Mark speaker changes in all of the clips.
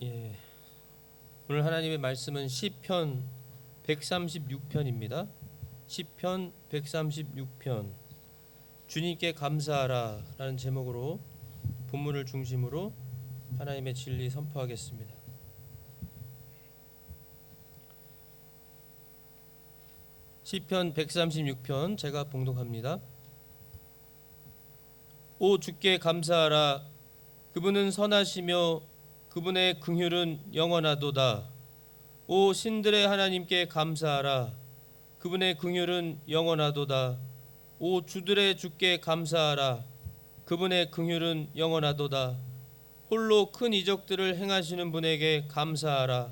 Speaker 1: 예, 오늘 하나님의 말씀은 시편 136편입니다. 시편 136편 주님께 감사하라 라는 제목으로 본문을 중심으로 하나님의 진리 선포하겠습니다. 시편 136편 제가 봉독합니다. 오 주께 감사하라. 그분은 선하시며 그분의 긍휼은 영원하도다. 오 신들의 하나님께 감사하라. 그분의 긍휼은 영원하도다. 오 주들의 주께 감사하라. 그분의 긍휼은 영원하도다. 홀로 큰 이적들을 행하시는 분에게 감사하라.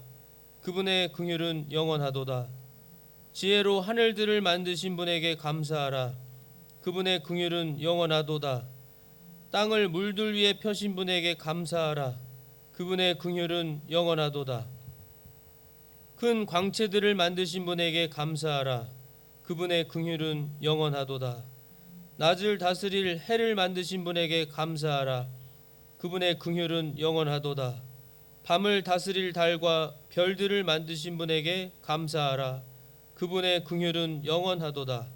Speaker 1: 그분의 긍휼은 영원하도다. 지혜로 하늘들을 만드신 분에게 감사하라. 그분의 긍휼은 영원하도다. 땅을 물들 위에 펴신 분에게 감사하라. 그분의 긍휼은 영원하도다. 큰 광채들을 만드신 분에게 감사하라. 그분의 긍휼은 영원하도다. 낮을 다스릴 해를 만드신 분에게 감사하라. 그분의 긍휼은 영원하도다. 밤을 다스릴 달과 별들을 만드신 분에게 감사하라. 그분의 긍휼은 영원하도다.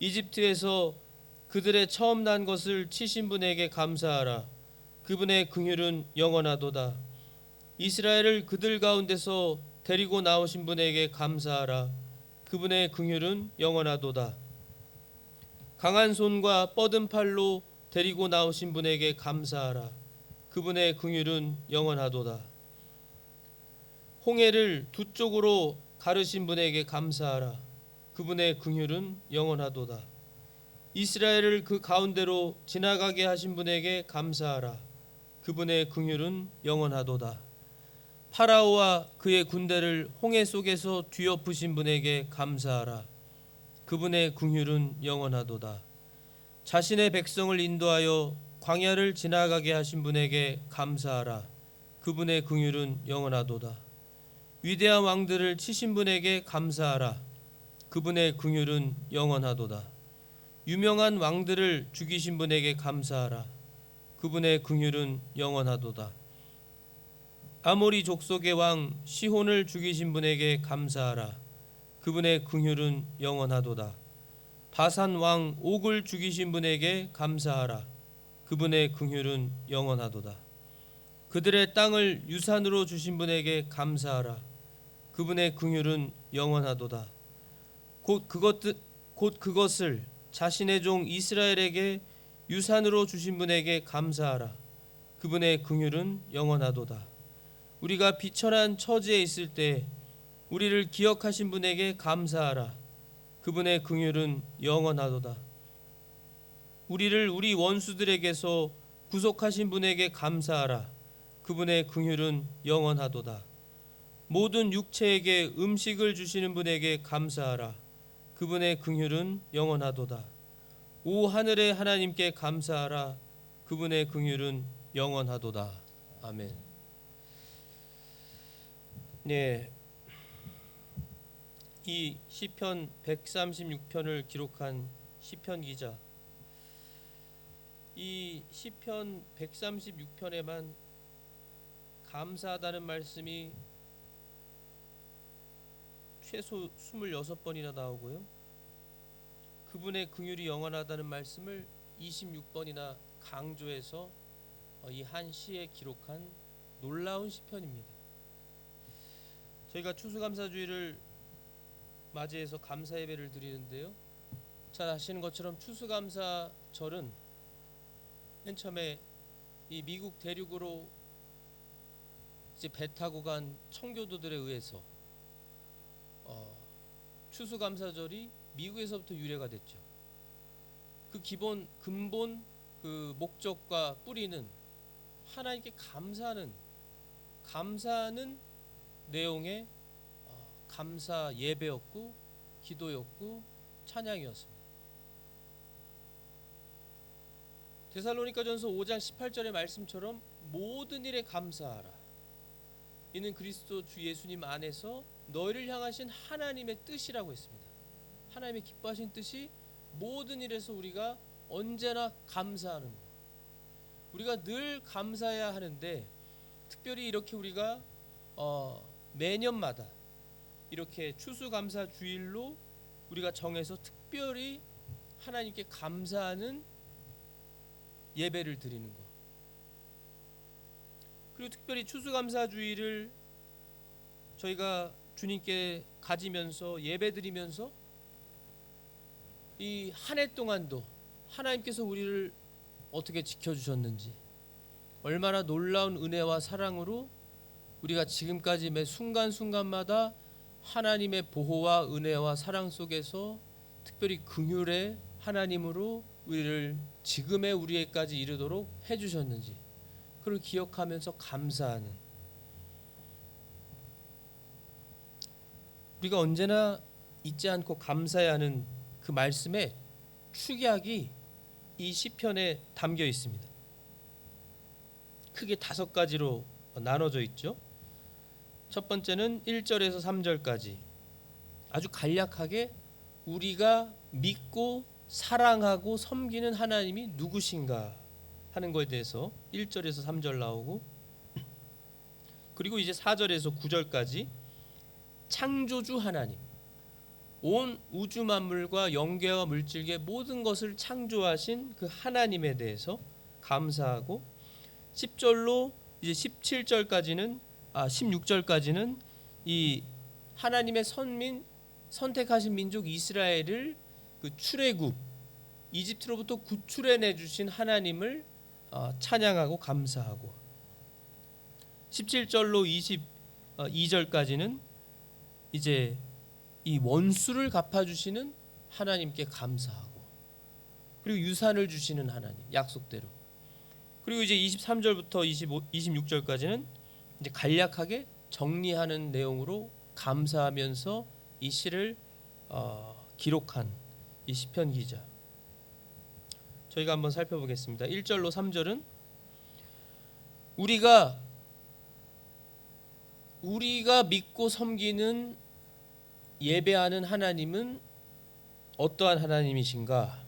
Speaker 1: 이집트에서 그들의 처음 난 것을 치신 분에게 감사하라. 그분의 긍휼은 영원하도다. 이스라엘을 그들 가운데서 데리고 나오신 분에게 감사하라. 그분의 긍휼은 영원하도다. 강한 손과 뻗은 팔로 데리고 나오신 분에게 감사하라. 그분의 긍휼은 영원하도다. 홍해를 두 쪽으로 가르신 분에게 감사하라. 그분의 긍휼은 영원하도다. 이스라엘을 그 가운데로 지나가게 하신 분에게 감사하라. 그분의 긍휼은 영원하도다. 파라오와 그의 군대를 홍해 속에서 뒤엎으신 분에게 감사하라. 그분의 긍휼은 영원하도다. 자신의 백성을 인도하여 광야를 지나가게 하신 분에게 감사하라. 그분의 긍휼은 영원하도다. 위대한 왕들을 치신 분에게 감사하라. 그분의 긍휼은 영원하도다. 유명한 왕들을 죽이신 분에게 감사하라. 그분의 긍휼은 영원하도다. 아모리 족속의 왕 시혼을 죽이신 분에게 감사하라. 그분의 긍휼은 영원하도다. 바산 왕 옥을 죽이신 분에게 감사하라. 그분의 긍휼은 영원하도다. 그들의 땅을 유산으로 주신 분에게 감사하라. 그분의 긍휼은 영원하도다. 곧 그것을 자신의 종 이스라엘에게 유산으로 주신 분에게 감사하라. 그분의 긍휼은 영원하도다. 우리가 비천한 처지에 있을 때 우리를 기억하신 분에게 감사하라. 그분의 긍휼은 영원하도다. 우리를 우리 원수들에게서 구속하신 분에게 감사하라. 그분의 긍휼은 영원하도다. 모든 육체에게 음식을 주시는 분에게 감사하라. 그분의 긍휼은 영원하도다. 오 하늘의 하나님께 감사하라. 그분의 긍휼은 영원하도다. 아멘. 네, 이 시편 136편을 기록한 시편 기자, 이 시편 136편에만 감사하다는 말씀이 최소 26번이나 나오고요. 그분의 긍휼이 영원하다는 말씀을 26번이나 강조해서 이 한 시에 기록한 놀라운 시편입니다. 저희가 추수감사주일을 맞이해서 감사 예배를 드리는데요. 잘 아시는 것처럼 추수감사절은 맨 처음에 이 미국 대륙으로 이제 배 타고 간 청교도들에 의해서 추수감사절이 미국에서부터 유래가 됐죠. 그 근본 그 목적과 뿌리는 하나님께 감사하는 내용의 감사 예배였고 기도였고 찬양이었습니다. 데살로니가전서 5장 18절의 말씀처럼 모든 일에 감사하라. 이는 그리스도 주 예수님 안에서 너희를 향하신 하나님의 뜻이라고 했습니다. 하나님의 기뻐하신 뜻이 모든 일에서 우리가 언제나 감사하는 것. 우리가 늘 감사해야 하는데 특별히 이렇게 우리가 매년마다 이렇게 추수감사주일로 우리가 정해서 특별히 하나님께 감사하는 예배를 드리는 것, 그리고 특별히 추수감사주일을 저희가 주님께 가지면서 예배드리면서 이 한 해 동안도 하나님께서 우리를 어떻게 지켜주셨는지, 얼마나 놀라운 은혜와 사랑으로 우리가 지금까지 매 순간순간마다 하나님의 보호와 은혜와 사랑 속에서 특별히 긍휼의 하나님으로 우리를 지금의 우리에까지 이르도록 해주셨는지, 그걸 기억하면서 감사하는, 우리가 언제나 잊지 않고 감사해야 하는 그 말씀에 축약이 이 시편에 담겨 있습니다. 크게 5가지로 나눠져 있죠. 첫 번째는 1절에서 3절까지 아주 간략하게 우리가 믿고 사랑하고 섬기는 하나님이 누구신가 하는 것에 대해서 1절에서 3절 나오고, 그리고 이제 4절에서 9절까지 창조주 하나님, 온 우주 만물과 영계와 물질계 모든 것을 창조하신 그 하나님에 대해서 감사하고, 10절로 이제 16절까지는 이 하나님의 선택하신 민족 이스라엘을 그 출애굽 이집트로부터 구출해내 주신 하나님을 찬양하고 감사하고, 17절로 22절까지는 이제 이 원수를 갚아주시는 하나님께 감사하고, 그리고 유산을 주시는 하나님 약속대로, 그리고 이제 23절부터 26절까지는 이제 간략하게 정리하는 내용으로 감사하면서 이 시를 기록한 이 시편 기자, 저희가 한번 살펴보겠습니다. 1절로 3절은 우리가 믿고 섬기는 예배하는 하나님은 어떠한 하나님이신가?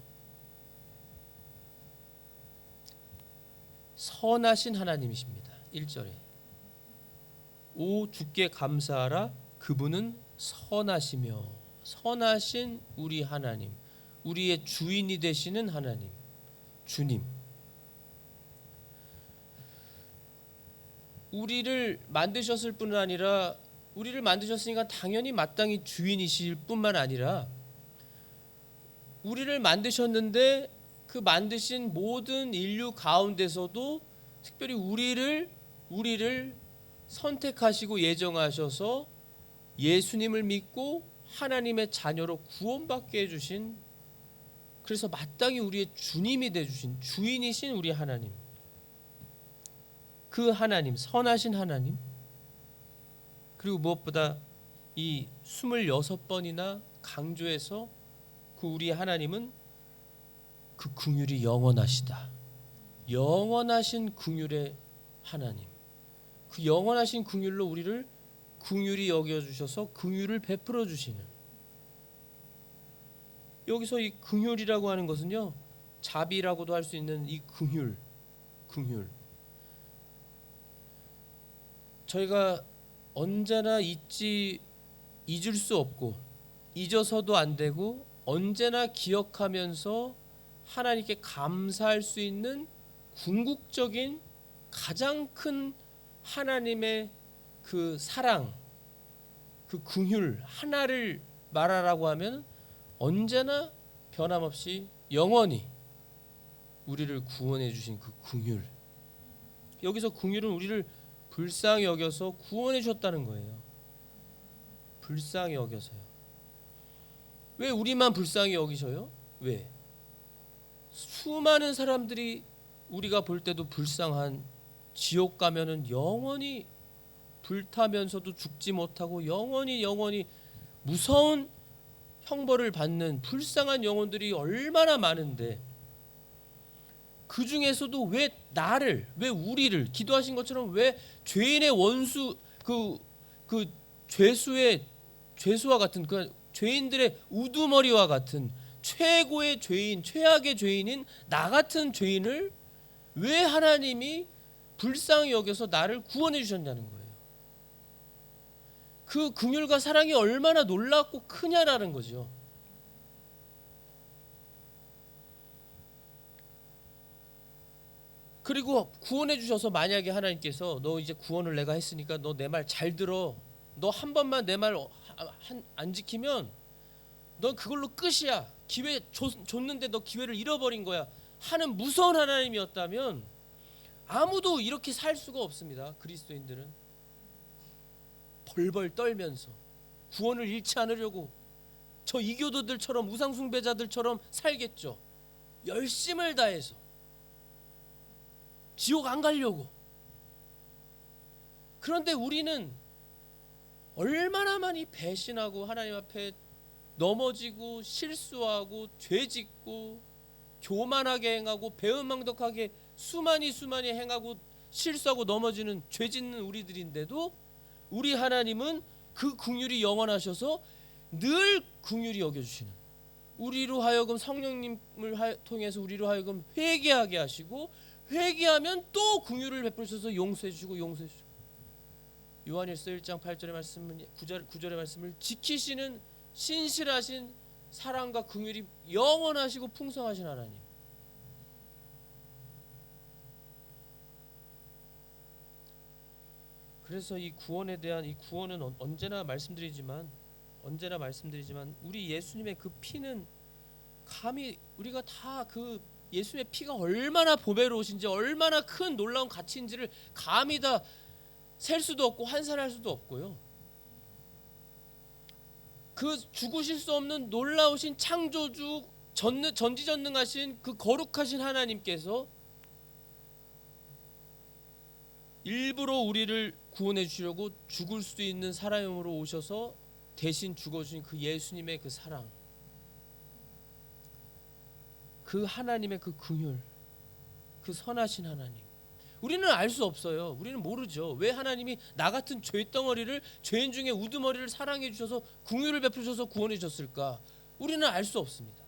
Speaker 1: 선하신 하나님이십니다. 1절에 오 주께 감사하라, 그분은 선하시며, 선하신 우리 하나님, 우리의 주인이 되시는 하나님, 주님, 우리를 만드셨을 뿐 아니라, 우리를 만드셨으니까 당연히 마땅히 주인이실 뿐만 아니라 우리를 만드셨는데 그 만드신 모든 인류 가운데서도 특별히 우리를 선택하시고 예정하셔서 예수님을 믿고 하나님의 자녀로 구원받게 해주신, 그래서 마땅히 우리의 주님이 되주신 주인이신 우리 하나님, 그 하나님, 선하신 하나님, 그리고 무엇보다 이 26번이나 강조해서 그 우리 하나님은 그 긍휼이 영원하시다, 영원하신 긍휼의 하나님, 그 영원하신 긍휼로 우리를 긍휼히 여겨주셔서 긍휼을 베풀어 주시는, 여기서 이 긍휼이라고 하는 것은요, 자비라고도 할 수 있는 이 긍휼, 저희가 언제나 잊을 수 없고 잊어서도 안 되고 언제나 기억하면서 하나님께 감사할 수 있는 궁극적인 가장 큰 하나님의 그 사랑, 그 긍휼 하나를 말하라고 하면 언제나 변함없이 영원히 우리를 구원해 주신 그 긍휼, 여기서 긍휼은 우리를 불쌍히 여겨서 구원해 주셨다는 거예요. 불쌍히 여겨서요. 왜 우리만 불쌍히 여기셔요? 왜? 수많은 사람들이 우리가 볼 때도 불쌍한, 지옥 가면은 영원히 불타면서도 죽지 못하고 영원히 무서운 형벌을 받는 불쌍한 영혼들이 얼마나 많은데, 그 중에서도 왜 우리를 기도하신 것처럼 왜 죄인의 원수, 그 죄수와 같은 그 죄인들의 우두머리와 같은 최고의 죄인, 최악의 죄인인 나 같은 죄인을 왜 하나님이 불쌍히 여겨서 나를 구원해 주셨다는 거예요. 그 긍휼과 사랑이 얼마나 놀랍고 크냐라는 거죠. 그리고 구원해 주셔서 만약에 하나님께서 너 이제 구원을 내가 했으니까 너 내 말 잘 들어. 너 한 번만 내 말 안 지키면 넌 그걸로 끝이야. 기회 줬는데 너 기회를 잃어버린 거야. 하는 무서운 하나님이었다면 아무도 이렇게 살 수가 없습니다. 그리스도인들은 벌벌 떨면서 구원을 잃지 않으려고 저 이교도들처럼 우상숭배자들처럼 살겠죠. 열심을 다해서 지옥 안 가려고. 그런데 우리는 얼마나 많이 배신하고 하나님 앞에 넘어지고 실수하고 죄짓고 교만하게 행하고 배은망덕하게 수많이 행하고 실수하고 넘어지는 죄짓는 우리들인데도 우리 하나님은 그 긍휼이 영원하셔서 늘 긍휼히 여겨주시는, 우리로 하여금 성령님을 통해서 우리로 하여금 회개하게 하시고 회개하면 또 긍휼을 베푸셔서 용서해 주시고 요한일서 1장 8절의 말씀을 9절의 말씀을 지키시는 신실하신 사랑과 긍휼이 영원하시고 풍성하신 하나님. 그래서 이 구원에 대한 이 구원은 언제나 말씀드리지만 우리 예수님의 그 피는 감히 우리가 다 그 예수님의 피가 얼마나 보배로우신지 얼마나 큰 놀라운 가치인지를 감히 다 셀 수도 없고 환산할 수도 없고요. 그 죽으실 수 없는 놀라우신 창조주 전지전능하신 그 거룩하신 하나님께서 일부러 우리를 구원해 주시려고 죽을 수 있는 사람으로 오셔서 대신 죽어주신 그 예수님의 그 사랑, 그 하나님의 그 긍휼, 그 선하신 하나님, 우리는 알 수 없어요. 우리는 모르죠. 왜 하나님이 나 같은 죄덩어리를, 죄인 중에 우두머리를 사랑해 주셔서 긍휼을 베푸셔서 구원해 주셨을까? 우리는 알 수 없습니다.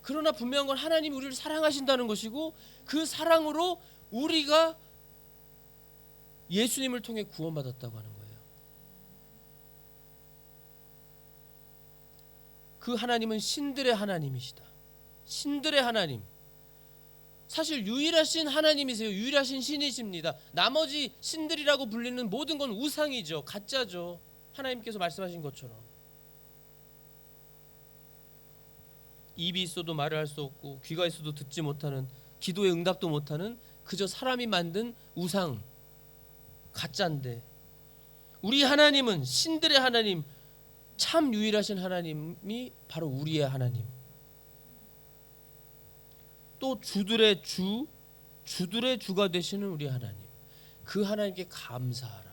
Speaker 1: 그러나 분명한 건 하나님이 우리를 사랑하신다는 것이고 그 사랑으로 우리가 예수님을 통해 구원받았다고 하는 거예요. 그 하나님은 신들의 하나님이시다. 신들의 하나님. 사실 유일하신 하나님이세요. 유일하신 신이십니다. 나머지 신들이라고 불리는 모든 건 우상이죠. 가짜죠. 하나님께서 말씀하신 것처럼. 입이 있어도 말을 할 수 없고 귀가 있어도 듣지 못하는, 기도에 응답도 못하는 그저 사람이 만든 우상, 가짜인데 우리 하나님은 신들의 하나님, 참 유일하신 하나님이 바로 우리의 하나님. 또 주들의 주가 되시는 우리 하나님, 그 하나님께 감사하라.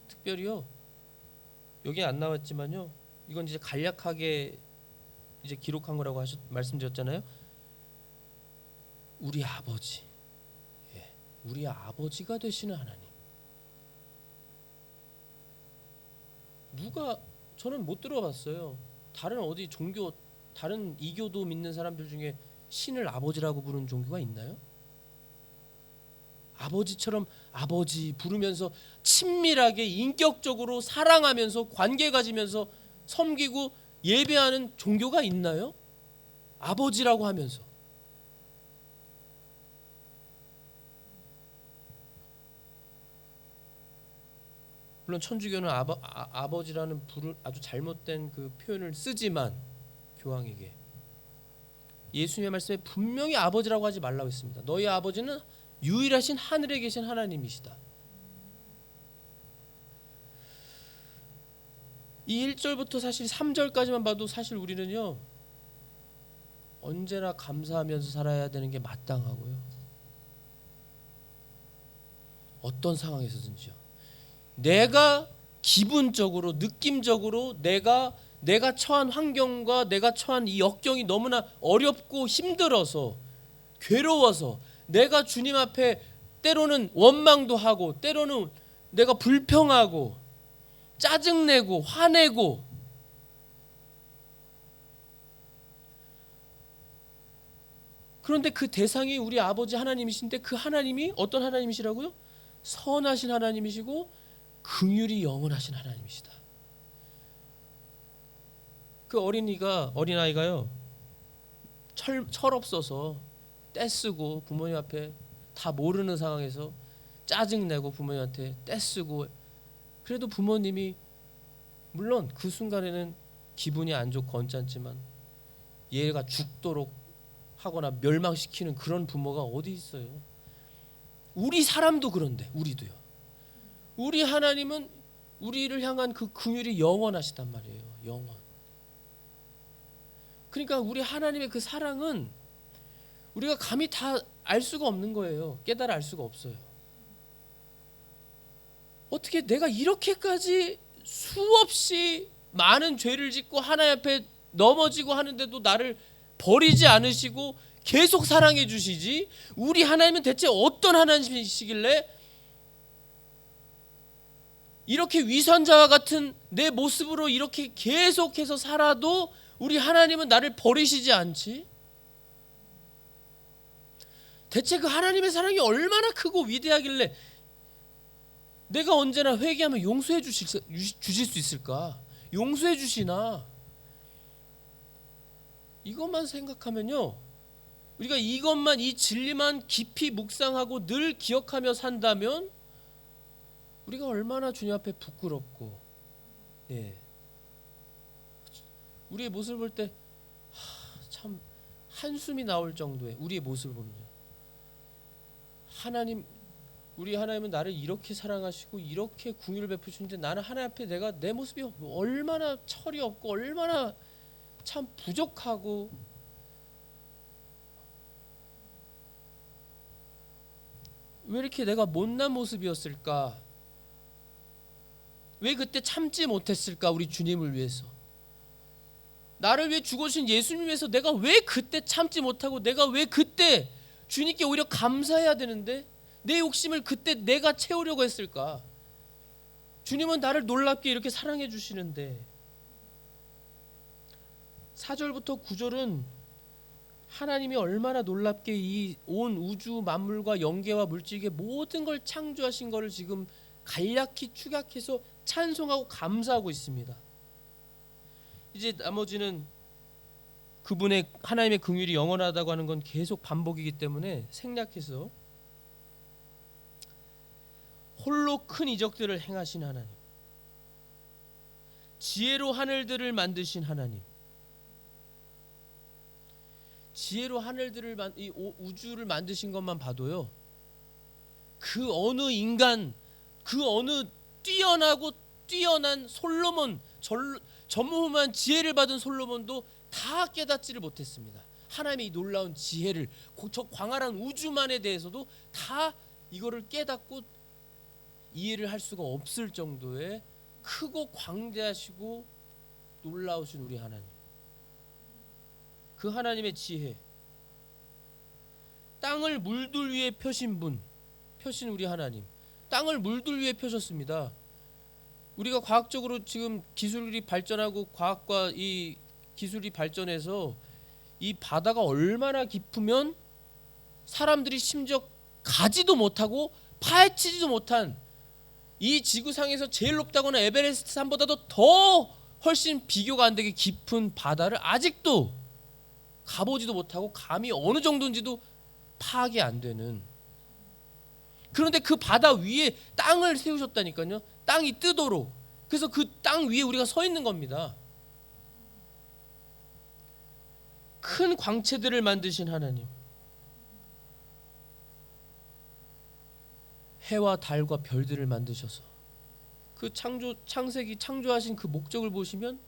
Speaker 1: 특별히요, 여기 안 나왔지만요, 이건 이제 간략하게 이제 기록한 거라고 말씀드렸잖아요. 우리 아버지, 우리 아버지가 되시는 하나님. 저는 못 들어봤어요. 다른 어디 종교, 다른 이교도 믿는 사람들 중에 신을 아버지라고 부르는 종교가 있나요? 아버지처럼 아버지 부르면서 친밀하게 인격적으로 사랑하면서 관계 가지면서 섬기고 예배하는 종교가 있나요? 아버지라고 하면서. 물론 천주교는 아버지라는 아주 잘못된 그 표현을 쓰지만 교황에게 예수님의 말씀에 분명히 아버지라고 하지 말라고 했습니다. 너희 아버지는 유일하신 하늘에 계신 하나님이시다. 이 1절부터 사실 3절까지만 봐도 사실 우리는요, 언제나 감사하면서 살아야 되는 게 마땅하고요. 어떤 상황에서든지요. 내가 기분적으로, 느낌적으로 내가 처한 환경과 내가 처한 이 역경이 너무나 어렵고 힘들어서, 괴로워서 내가 주님 앞에 때로는 원망도 하고 때로는 내가 불평하고 짜증내고 화내고, 그런데 그 대상이 우리 아버지 하나님이신데 그 하나님이 어떤 하나님이시라고요? 선하신 하나님이시고 긍휼이 영원하신 하나님이시다. 그 어린아이가요 철없어서 떼쓰고 부모님 앞에 다 모르는 상황에서 짜증내고 부모님한테 떼쓰고, 그래도 부모님이 물론 그 순간에는 기분이 안 좋고 언짢지만 얘가 죽도록 하거나 멸망시키는 그런 부모가 어디 있어요. 우리 사람도 그런데 우리도요. 우리 하나님은 우리를 향한 그 긍휼이 영원하시단 말이에요. 영원. 그러니까 우리 하나님의 그 사랑은 우리가 감히 다 알 수가 없는 거예요. 깨달아 알 수가 없어요. 어떻게 내가 이렇게까지 수없이 많은 죄를 짓고 하나님 앞에 넘어지고 하는데도 나를 버리지 않으시고 계속 사랑해 주시지? 우리 하나님은 대체 어떤 하나님이시길래 이렇게 위선자와 같은 내 모습으로 이렇게 계속해서 살아도 우리 하나님은 나를 버리시지 않지? 대체 그 하나님의 사랑이 얼마나 크고 위대하길래 내가 언제나 회개하면 용서해 주실 수 있을까? 용서해 주시나? 이것만 생각하면요, 우리가 이것만, 이 진리만 깊이 묵상하고 늘 기억하며 산다면 우리가 얼마나 주님 앞에 부끄럽고, 우리의 모습을 볼 때 참 한숨이 나올 정도의 우리의 모습을 보면요, 우리 하나님은 나를 이렇게 사랑하시고 이렇게 긍휼을 베푸시는데 나는 하나님 앞에 내가 내 모습이 얼마나 철이 없고 얼마나 참 부족하고, 왜 이렇게 내가 못난 모습이었을까? 왜 그때 참지 못했을까? 우리 주님을 위해서, 나를 위해 죽으신 예수님 위해서 내가 왜 그때 참지 못하고, 내가 왜 그때 주님께 오히려 감사해야 되는데 내 욕심을 그때 내가 채우려고 했을까? 주님은 나를 놀랍게 이렇게 사랑해 주시는데, 4절부터 9절은 하나님이 얼마나 놀랍게 이 온 우주 만물과 영계와 물질계 모든 걸 창조하신 것을 지금 간략히 축약해서 찬송하고 감사하고 있습니다. 이제 나머지는 그분의 하나님의 긍휼이 영원하다고 하는 건 계속 반복이기 때문에 생략해서, 홀로 큰 이적들을 행하신 하나님, 지혜로 하늘들을 만드신 하나님, 지혜로 하늘들을 이 우주를 만드신 것만 봐도요, 그 어느 인간, 그 어느 뛰어나고 뛰어난 솔로몬, 전무후무한 지혜를 받은 솔로몬도 다 깨닫지를 못했습니다. 하나님의 이 놀라운 지혜를, 저 광활한 우주만에 대해서도 다 이거를 깨닫고 이해를 할 수가 없을 정도의 크고 광대하시고 놀라우신 우리 하나님, 그 하나님의 지혜, 땅을 물들 위에 펴신 우리 하나님, 땅을 물들 위에 펴셨습니다. 우리가 과학적으로 지금 기술이 발전하고 과학과 이 기술이 발전해서 이 바다가 얼마나 깊으면 사람들이 심지어 가지도 못하고 파헤치지도 못한 이 지구상에서 제일 높다고는 에베레스트 산보다도 더 훨씬 비교가 안 되게 깊은 바다를 아직도 가보지도 못하고 감이 어느 정도인지도 파악이 안 되는, 그런데 그 바다 위에 땅을 세우셨다니까요. 땅이 뜨도록. 그래서 그 땅 위에 우리가 서 있는 겁니다. 큰 광채들을 만드신 하나님, 해와 달과 별들을 만드셔서 그 창세기 창조하신 그 목적을 보시면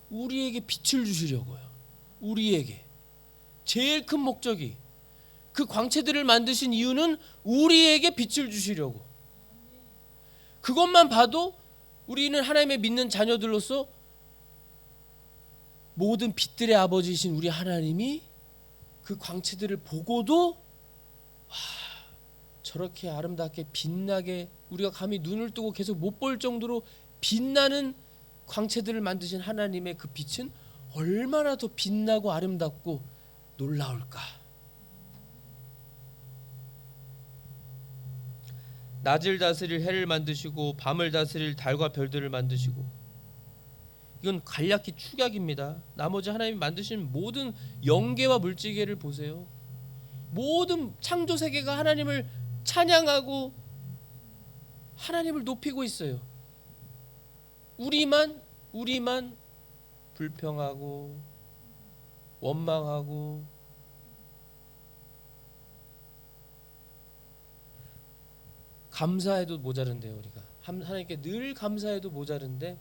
Speaker 1: 우리에게 빛을 주시려고요. 우리에게 제일 큰 목적이, 그 광채들을 만드신 이유는 우리에게 빛을 주시려고. 그것만 봐도 우리는 하나님의 믿는 자녀들로서 모든 빛들의 아버지이신 우리 하나님이 그 광채들을 보고도 저렇게 아름답게 빛나게, 우리가 감히 눈을 뜨고 계속 못 볼 정도로 빛나는 광채들을 만드신 하나님의 그 빛은 얼마나 더 빛나고 아름답고 놀라울까. 낮을 다스릴 해를 만드시고 밤을 다스릴 달과 별들을 만드시고. 이건 간략히 축약입니다. 나머지 하나님이 만드신 모든 영계와 물질계를 보세요. 모든 창조 세계가 하나님을 찬양하고 하나님을 높이고 있어요. 우리만 불평하고 원망하고 감사해도 모자른데요. 우리가 하나님께 늘 감사해도 모자른데,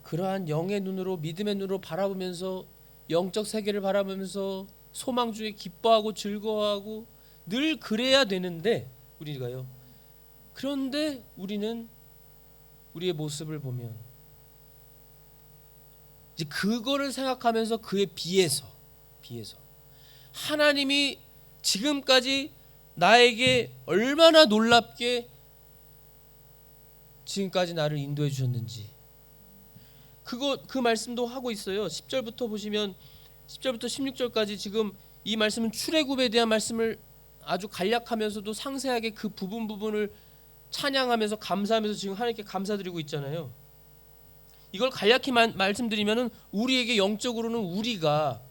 Speaker 1: 그러한 영의 눈으로, 믿음의 눈으로 바라보면서, 영적 세계를 바라보면서 소망 중에 기뻐하고 즐거워하고 늘 그래야 되는데 우리가요. 그런데 우리는 우리의 모습을 보면 이제 그거를 생각하면서 그에 비해서 하나님이 지금까지 나에게 얼마나 놀랍게 지금까지 나를 인도해 주셨는지, 그 말씀도 하고 있어요. 10절부터 보시면 10절부터 16절까지 지금 이 말씀은 출애굽에 대한 말씀을 아주 간략하면서도 상세하게 그 부분을 찬양하면서 감사하면서 지금 하나님께 감사드리고 있잖아요. 이걸 간략히 말씀드리면은 우리에게 영적으로는 우리가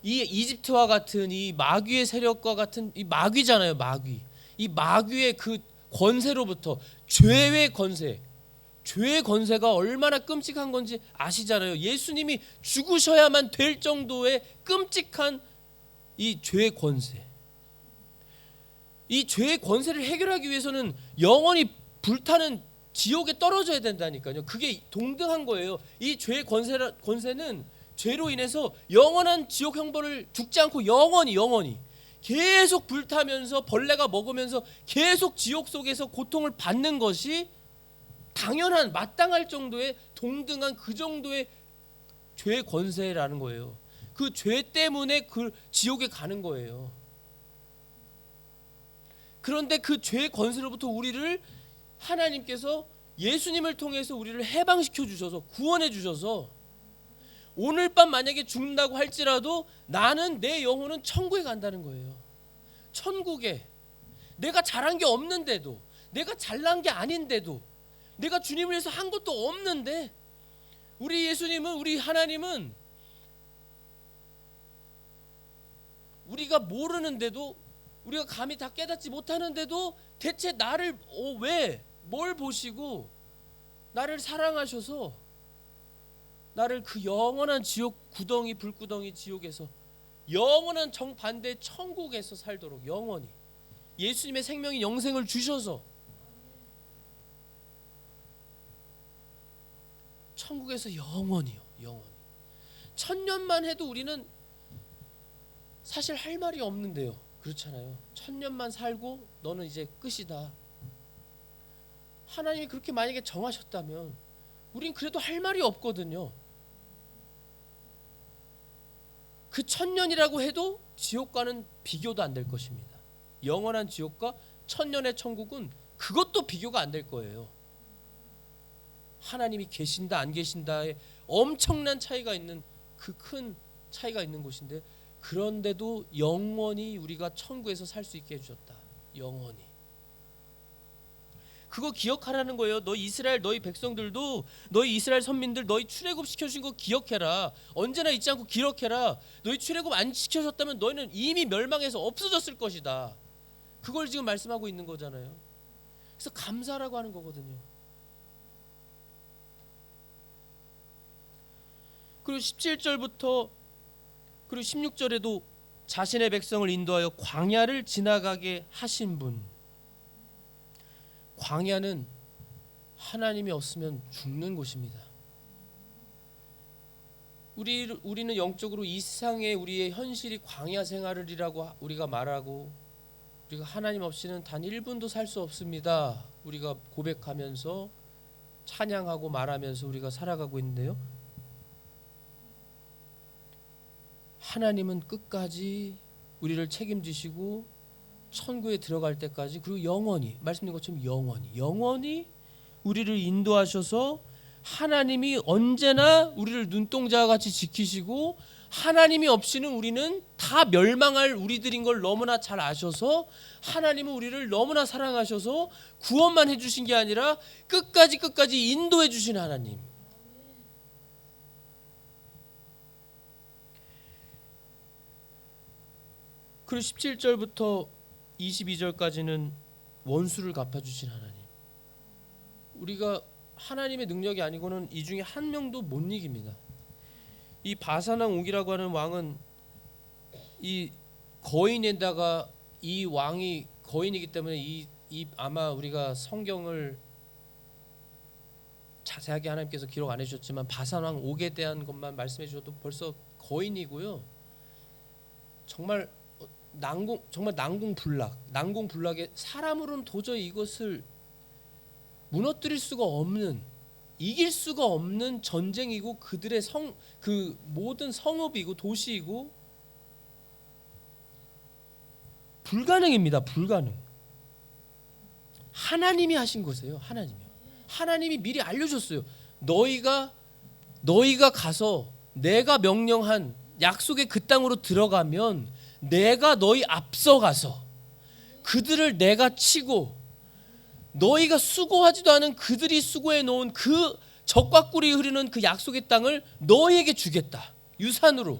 Speaker 1: 이 이집트와 같은 이 마귀의 세력과 같은 이 마귀잖아요. 이 마귀의 그 권세로부터, 죄의 권세가 얼마나 끔찍한 건지 아시잖아요. 예수님이 죽으셔야만 될 정도의 끔찍한 이 죄의 권세. 이 죄의 권세를 해결하기 위해서는 영원히 불타는 지옥에 떨어져야 된다니까요. 그게 동등한 거예요. 이 죄의 권세는 죄로 인해서 영원한 지옥 형벌을 죽지 않고 영원히 계속 불타면서 벌레가 먹으면서 계속 지옥 속에서 고통을 받는 것이 당연한, 마땅할 정도의 동등한 그 정도의 죄의 권세라는 거예요. 그 죄 때문에 그 지옥에 가는 거예요. 그런데 그 죄의 권세로부터 우리를 하나님께서 예수님을 통해서 우리를 해방시켜 주셔서, 구원해 주셔서 오늘 밤 만약에 죽는다고 할지라도 나는, 내 영혼은 천국에 간다는 거예요. 천국에. 내가 잘한 게 없는데도, 내가 잘난 게 아닌데도, 내가 주님을 위해서 한 것도 없는데, 우리 예수님은, 우리 하나님은 우리가 모르는데도, 우리가 감히 다 깨닫지 못하는데도 대체 나를 뭘 보시고 나를 사랑하셔서 나를 그 영원한 지옥 구덩이, 불구덩이 지옥에서 영원한 정반대의 천국에서 살도록 영원히 예수님의 생명인 영생을 주셔서 천국에서 영원히 1000년만 해도 우리는 사실 할 말이 없는데요. 그렇잖아요. 1000년만 살고 너는 이제 끝이다. 하나님이 그렇게 만약에 정하셨다면 우린 그래도 할 말이 없거든요. 그 1000년이라고 해도 지옥과는 비교도 안 될 것입니다. 영원한 지옥과 1000년의 천국은 그것도 비교가 안 될 거예요. 하나님이 계신다 안 계신다에 엄청난 차이가 있는, 그 큰 차이가 있는 곳인데, 그런데도 영원히 우리가 천국에서 살 수 있게 해주셨다. 영원히. 그거 기억하라는 거예요. 너희 이스라엘, 너희 백성들도, 너희 이스라엘 선민들, 너희 출애굽 시켜주신 거 기억해라. 언제나 잊지 않고 기억해라. 너희 출애굽 안 시켜줬다면 너희는 이미 멸망해서 없어졌을 것이다. 그걸 지금 말씀하고 있는 거잖아요. 그래서 감사라고 하는 거거든요. 그리고 17절부터 그리고 16절에도 자신의 백성을 인도하여 광야를 지나가게 하신 분. 광야는 하나님이 없으면 죽는 곳입니다. 우리는 영적으로 이 세상에 우리의 현실이 광야 생활이라고 우리가 말하고, 우리가 하나님 없이는 단 1분도 살 수 없습니다. 우리가 고백하면서 찬양하고 말하면서 우리가 살아가고 있는데요. 하나님은 끝까지 우리를 책임지시고 천국에 들어갈 때까지, 그리고 영원히, 말씀드린 것처럼 영원히 우리를 인도하셔서 하나님이 언제나 우리를 눈동자와 같이 지키시고 하나님이 없이는 우리는 다 멸망할 우리들인 걸 너무나 잘 아셔서 하나님은 우리를 너무나 사랑하셔서 구원만 해주신 게 아니라 끝까지 인도해 주신 하나님. 그리고 17절부터 22절까지는 원수를 갚아주신 하나님. 우리가 하나님의 능력이 아니고는 이 중에 한 명도 못 이깁니다. 이 바산왕 옥이라고 하는 왕은 이 거인에다가 이 왕이 거인이기 때문에 이 아마 우리가 성경을 자세하게 하나님께서 기록 안 해주셨지만 바산왕 옥에 대한 것만 말씀해 주셔도 벌써 거인이고요. 정말 난공불락에 사람으로는 도저히 이것을 무너뜨릴 수가 없는, 이길 수가 없는 전쟁이고 그들의 그 모든 성읍이고 도시이고 불가능입니다. 불가능. 하나님이 하신 것이에요. 하나님이 미리 알려줬어요. 너희가 가서 내가 명령한 약속의 그 땅으로 들어가면 내가 너희 앞서가서 그들을 내가 치고 너희가 수고하지도 않은 그들이 수고해 놓은 그 적과 꿀이 흐르는 그 약속의 땅을 너희에게 주겠다. 유산으로.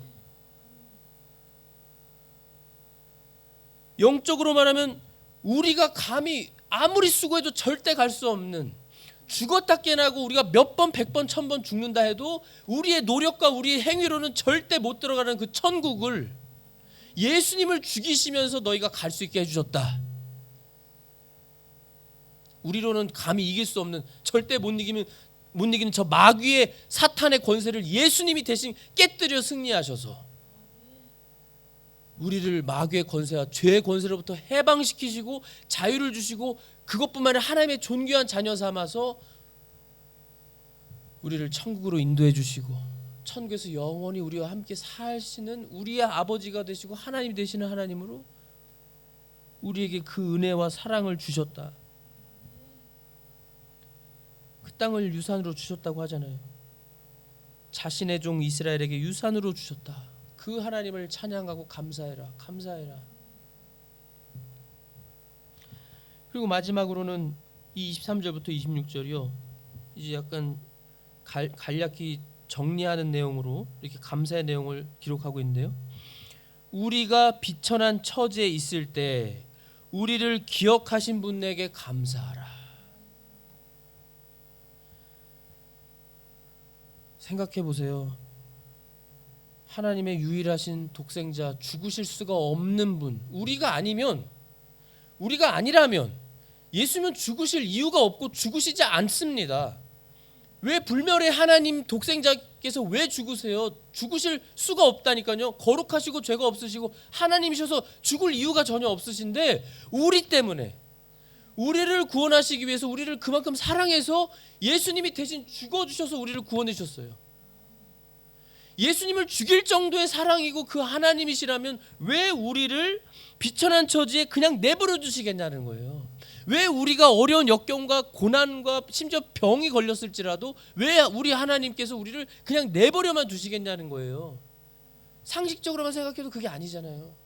Speaker 1: 영적으로 말하면 우리가 감히 아무리 수고해도 절대 갈 수 없는, 죽었다 깨나고 우리가 몇 번, 100번, 1000번 죽는다 해도 우리의 노력과 우리의 행위로는 절대 못 들어가는 그 천국을 예수님을 죽이시면서 너희가 갈 수 있게 해주셨다. 우리로는 감히 이길 수 없는, 절대 못 이기는 저 마귀의 사탄의 권세를 예수님이 대신 깨뜨려 승리하셔서 우리를 마귀의 권세와 죄의 권세로부터 해방시키시고 자유를 주시고 그것뿐만 아니라 하나님의 존귀한 자녀 삼아서 우리를 천국으로 인도해 주시고 천국에서 영원히 우리와 함께 사시는 우리의 아버지가 되시고 하나님이 되시는 하나님으로 우리에게 그 은혜와 사랑을 주셨다. 그 땅을 유산으로 주셨다고 하잖아요. 자신의 종 이스라엘에게 유산으로 주셨다. 그 하나님을 찬양하고 감사해라. 그리고 마지막으로는 이 23절부터 26절이요. 이제 약간 간략히 정리하는 내용으로 이렇게 감사의 내용을 기록하고 있는데요. 우리가 비천한 처지에 있을 때 우리를 기억하신 분에게 감사하라. 생각해 보세요. 하나님의 유일하신 독생자, 죽으실 수가 없는 분, 우리가 아니라면 예수님은 죽으실 이유가 없고 죽으시지 않습니다. 왜 불멸의 하나님 독생자께서 왜 죽으세요? 죽으실 수가 없다니까요. 거룩하시고 죄가 없으시고 하나님이셔서 죽을 이유가 전혀 없으신데 우리 때문에, 우리를 구원하시기 위해서 우리를 그만큼 사랑해서 예수님이 대신 죽어주셔서 우리를 구원해 주셨어요. 예수님을 죽일 정도의 사랑이고 그 하나님이시라면 왜 우리를 비천한 처지에 그냥 내버려 두시겠냐는 거예요. 왜 우리가 어려운 역경과 고난과 심지어 병이 걸렸을지라도 왜 우리 하나님께서 우리를 그냥 내버려만 두시겠냐는 거예요. 상식적으로만 생각해도 그게 아니잖아요.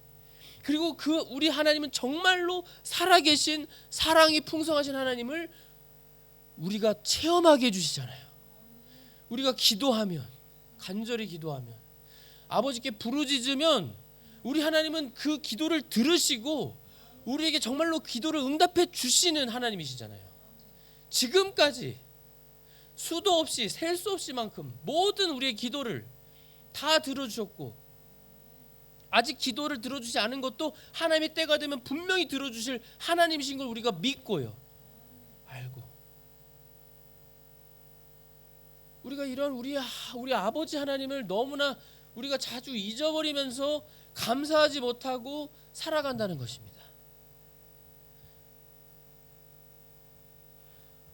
Speaker 1: 그리고 그 우리 하나님은 정말로 살아계신 사랑이 풍성하신 하나님을 우리가 체험하게 해주시잖아요. 우리가 기도하면, 간절히 기도하면, 아버지께 부르짖으면 우리 하나님은 그 기도를 들으시고 우리에게 정말로 기도를 응답해 주시는 하나님이시잖아요. 지금까지 수도 없이 셀 수 없이 만큼 모든 우리의 기도를 다 들어주셨고 아직 기도를 들어주지 않은 것도 하나님의 때가 되면 분명히 들어주실 하나님이신 걸 우리가 믿고요, 알고 우리가 이런 우리 아버지 하나님을 너무나 우리가 자주 잊어버리면서 감사하지 못하고 살아간다는 것입니다.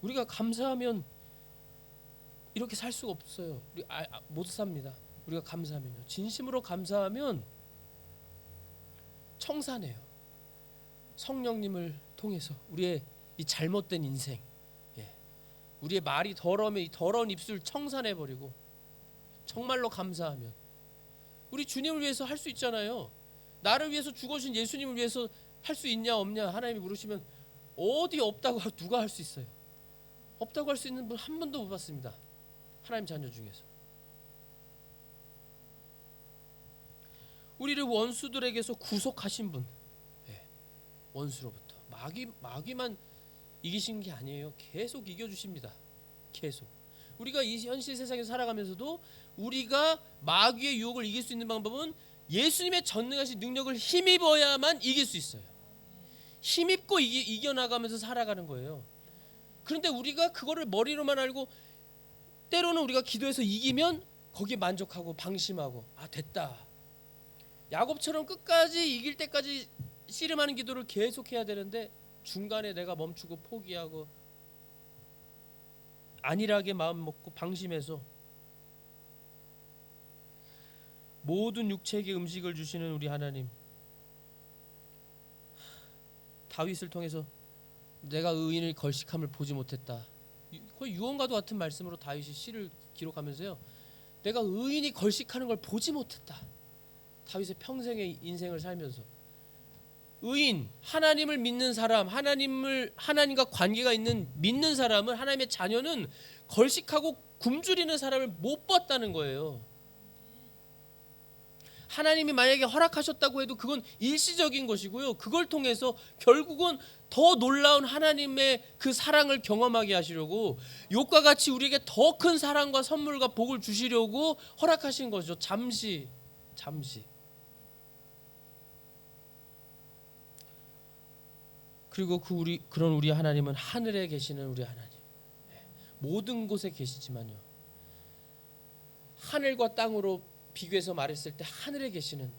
Speaker 1: 우리가 감사하면 이렇게 살 수가 없어요. 우리 못 삽니다. 우리가 감사하면요. 진심으로 감사하면 청산해요. 성령님을 통해서 우리의 이 잘못된 인생, 우리의 말이 더러우면 이 더러운 입술 청산해버리고 정말로 감사하면 우리 주님을 위해서 할 수 있잖아요. 나를 위해서 죽어주신 예수님을 위해서 할 수 있냐 없냐 하나님이 물으시면 어디 없다고 누가 할 수 있어요? 없다고 할 수 있는 분 한 번도 못 봤습니다. 하나님 자녀 중에서. 우리를 원수들에게서 구속하신 분, 원수로부터 마귀만 이기신 게 아니에요. 계속 이겨주십니다. 계속. 우리가 이 현실 세상에서 살아가면서도 우리가 마귀의 유혹을 이길 수 있는 방법은 예수님의 전능하신 능력을 힘입어야만 이길 수 있어요. 힘입고 이겨나가면서 살아가는 거예요. 그런데 우리가 그거를 머리로만 알고 때로는 우리가 기도해서 이기면 거기에 만족하고 방심하고 됐다. 야곱처럼 끝까지 이길 때까지 씨름하는 기도를 계속해야 되는데 중간에 내가 멈추고 포기하고 안일하게 마음 먹고 방심해서 모든 육체에게 음식을 주시는 우리 하나님, 다윗을 통해서 내가 의인의 걸식함을 보지 못했다. 거의 유언과도 같은 말씀으로 다윗이 시를 기록하면서요, 내가 의인이 걸식하는 걸 보지 못했다. 다윗의 평생의 인생을 살면서 의인, 하나님을 믿는 사람, 하나님과 관계가 있는 믿는 사람은, 하나님의 자녀는 걸식하고 굶주리는 사람을 못 봤다는 거예요. 하나님이 만약에 허락하셨다고 해도 그건 일시적인 것이고요. 그걸 통해서 결국은 더 놀라운 하나님의 그 사랑을 경험하게 하시려고, 욥과 같이 우리에게 더 큰 사랑과 선물과 복을 주시려고 허락하신 거죠. 잠시. 그리고 그런 우리 하나님은 하늘에 계시는 우리 하나님, 모든 곳에 계시지만요, 하늘과 땅으로 비교해서 말했을 때 하늘에 계시는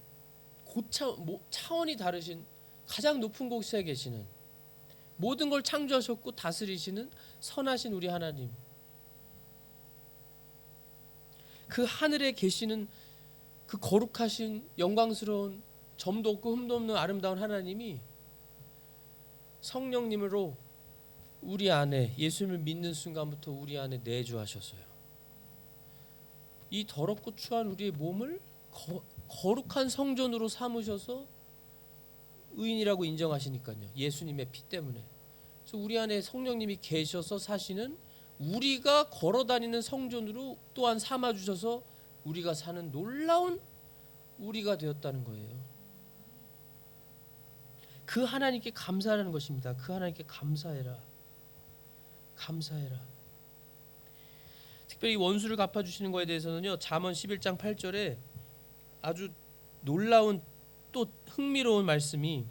Speaker 1: 차원이 다르신 가장 높은 곳에 계시는, 모든 걸 창조하셨고 다스리시는 선하신 우리 하나님, 그 하늘에 계시는 그 거룩하신 영광스러운 점도 없고 흠도 없는 아름다운 하나님이 성령님으로 우리 안에, 예수님을 믿는 순간부터 우리 안에 내주하셨어요. 이 더럽고 추한 우리의 몸을 거룩한 성전으로 삼으셔서 의인이라고 인정하시니까요. 예수님의 피 때문에. 그래서 우리 안에 성령님이 계셔서 사시는, 우리가 걸어다니는 성전으로 또한 삼아주셔서 우리가 사는 놀라운 우리가 되었다는 거예요. 그 하나님께 감사하는 것입니다. 그 하나님께 감사해라. 특별히 원수를 갚아주시는 것에 대해서는요, 잠언 11장 8절에 아주 놀라운 또 흥미로운 말씀이,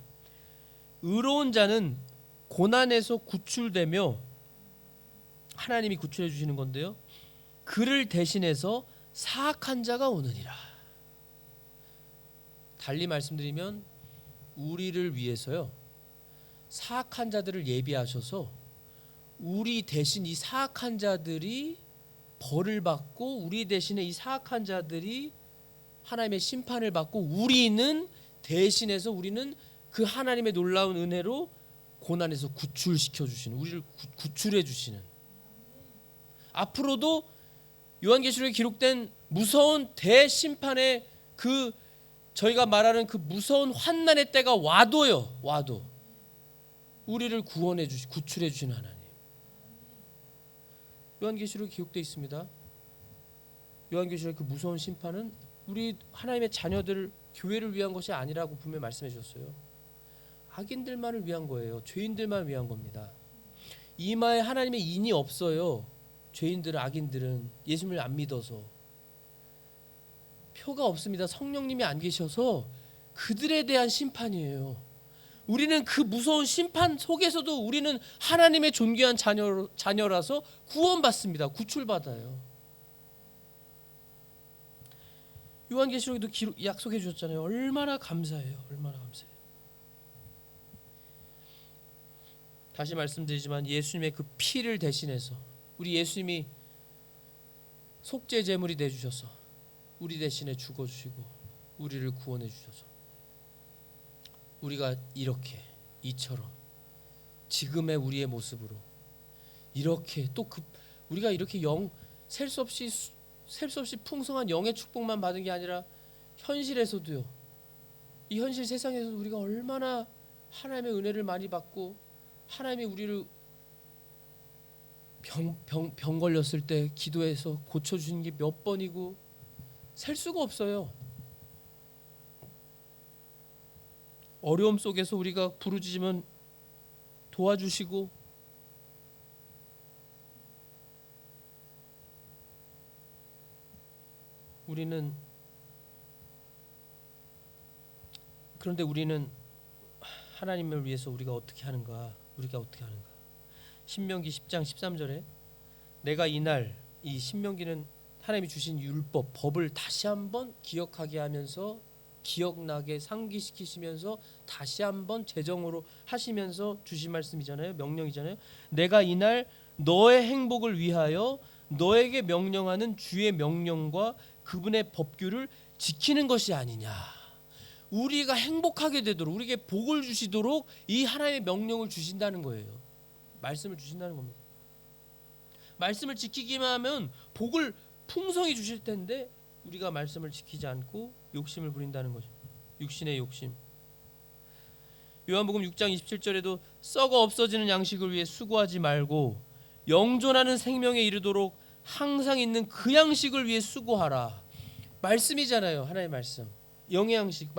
Speaker 1: 의로운 자는 고난에서 구출되며, 하나님이 구출해 주시는 건데요, 그를 대신해서 사악한 자가 오느니라. 달리 말씀드리면 우리를 위해서요, 사악한 자들을 예비하셔서 우리 대신 이 사악한 자들이 벌을 받고, 우리 대신에 이 사악한 자들이 하나님의 심판을 받고, 우리는 대신해서 우리는 그 하나님의 놀라운 은혜로 고난에서 구출시켜 주시는, 우리를 구출해 주시는, 앞으로도 요한계시록에 기록된 무서운 대심판의 그 저희가 말하는 그 무서운 환난의 때가 와도 우리를 구원해 주시, 구출해 주시는 하나님. 요한계시록에 기록되어 있습니다. 요한계시록의 그 무서운 심판은 우리 하나님의 자녀들, 교회를 위한 것이 아니라고 분명히 말씀해 주셨어요. 악인들만을 위한 거예요. 죄인들만 위한 겁니다. 이마에 하나님의 인이 없어요. 죄인들은, 악인들은 예수님을 안 믿어서 표가 없습니다. 성령님이 안 계셔서 그들에 대한 심판이에요. 우리는 그 무서운 심판 속에서도 우리는 하나님의 존귀한 자녀라서 구원받습니다. 구출받아요. 요한계시록에도 약속해 주셨잖아요. 얼마나 감사해요. 다시 말씀드리지만 예수님의 그 피를 대신해서, 우리 예수님이 속죄 제물이 돼 주셔서 우리 대신에 죽어 주시고 우리를 구원해 주셔서, 우리가 이처럼 지금의 우리의 모습으로 이렇게 또 우리가 이렇게 셀 수 없이 풍성한 영의 축복만 받은 게 아니라 현실에서도요. 이 현실 세상에서 우리가 얼마나 하나님의 은혜를 많이 받고 하나님이 우리를 병 걸렸을 때 기도해서 고쳐주신 게 몇 번이고 셀 수가 없어요. 어려움 속에서 우리가 부르짖으면 도와주시고 그런데 우리는 하나님을 위해서 우리가 어떻게 하는가? 신명기 10장 13절에 내가 이날, 이 신명기는 하나님이 주신 율법, 법을 다시 한번 기억하게 하면서 기억나게 상기시키시면서 다시 한번 제정으로 하시면서 주신 말씀이잖아요. 명령이잖아요. 내가 이날 너의 행복을 위하여 너에게 명령하는 주의 명령과 그분의 법규를 지키는 것이 아니냐. 우리가 행복하게 되도록, 우리에게 복을 주시도록 이 하나님의 명령을 주신다는 거예요. 말씀을 주신다는 겁니다. 말씀을 지키기만 하면 복을 풍성히 주실 텐데 우리가 말씀을 지키지 않고 욕심을 부린다는 거죠. 육신의 욕심. 요한복음 6장 27절에도 썩어 없어지는 양식을 위해 수고하지 말고 영존하는 생명에 이르도록 항상 있는 그 양식을 위해 수고하라. 말씀이잖아요. 하나님의 말씀. 영의 양식,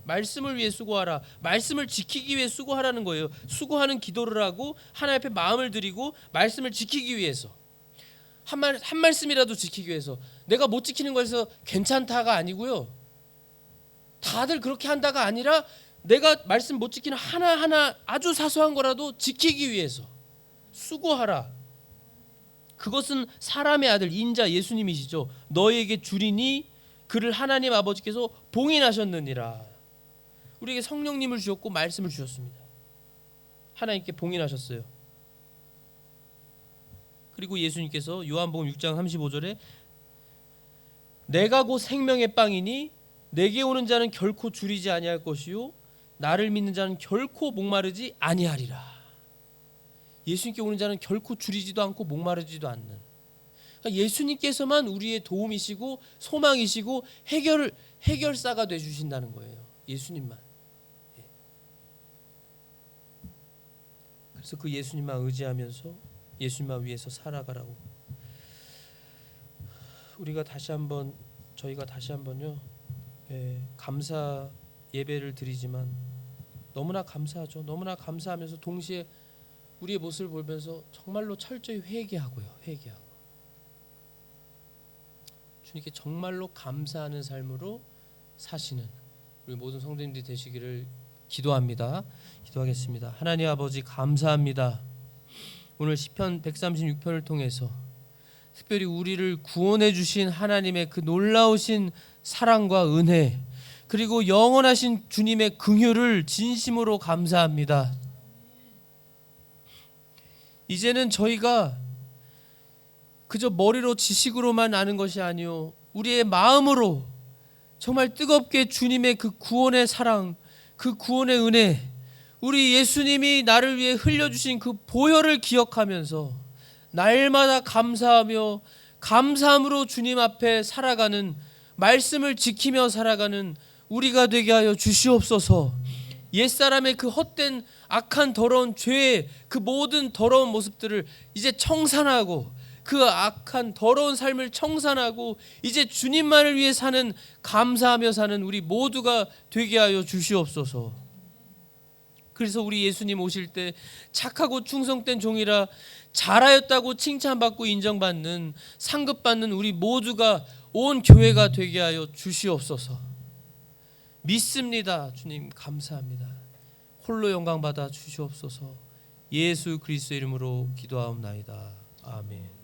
Speaker 1: 말씀을 위해 수고하라. 말씀을 지키기 위해 수고하라는 거예요. 수고하는 기도를 하고 하나님 앞에 마음을 드리고 말씀을 지키기 위해서, 한 말씀이라도 지키기 위해서. 내가 못 지키는 거에서 괜찮다가 아니고요. 다들 그렇게 한다가 아니라 내가 말씀 못 지키는 하나하나 아주 사소한 거라도 지키기 위해서 수고하라. 그것은 사람의 아들 인자 예수님이시죠. 너에게 주리니 그를 하나님 아버지께서 봉인하셨느니라. 우리에게 성령님을 주셨고 말씀을 주셨습니다. 하나님께 봉인하셨어요. 그리고 예수님께서 요한복음 6장 35절에 내가 곧 생명의 빵이니 내게 오는 자는 결코 줄이지 아니할 것이요 나를 믿는 자는 결코 목마르지 아니하리라. 예수님께 오는 자는 결코 줄이지도 않고 목마르지도 않는, 그러니까 예수님께서만 우리의 도움이시고 소망이시고 해결사가 되주신다는 거예요. 예수님만. 그래서 그 예수님만 의지하면서 예수님만 위해서 살아가라고. 저희가 다시 한번요 감사 예배를 드리지만 너무나 감사하죠. 너무나 감사하면서 동시에 우리의 모습을 보면서 정말로 철저히 회개하고 주님께 정말로 감사하는 삶으로 사시는 우리 모든 성도님들이 되시기를 기도하겠습니다. 하나님 아버지 감사합니다. 오늘 시편 136편을 통해서 특별히 우리를 구원해 주신 하나님의 그 놀라우신 사랑과 은혜, 그리고 영원하신 주님의 긍휼을 진심으로 감사합니다. 이제는 저희가 그저 머리로 지식으로만 아는 것이 아니요 우리의 마음으로 정말 뜨겁게 주님의 그 구원의 사랑, 그 구원의 은혜, 우리 예수님이 나를 위해 흘려주신 그 보혈을 기억하면서 날마다 감사하며 감사함으로 주님 앞에 살아가는, 말씀을 지키며 살아가는 우리가 되게 하여 주시옵소서. 옛사람의 그 헛된 악한 더러운 죄의 그 모든 더러운 모습들을 이제 청산하고, 그 악한 더러운 삶을 청산하고 이제 주님만을 위해 사는, 감사하며 사는 우리 모두가 되게 하여 주시옵소서. 그래서 우리 예수님 오실 때 착하고 충성된 종이라 잘하였다고 칭찬받고 인정받는, 상급받는 우리 모두가 온 교회가 되게 하여 주시옵소서. 믿습니다. 주님 감사합니다. 홀로 영광 받아 주시옵소서. 예수 그리스도의 이름으로 기도하옵나이다. 아멘.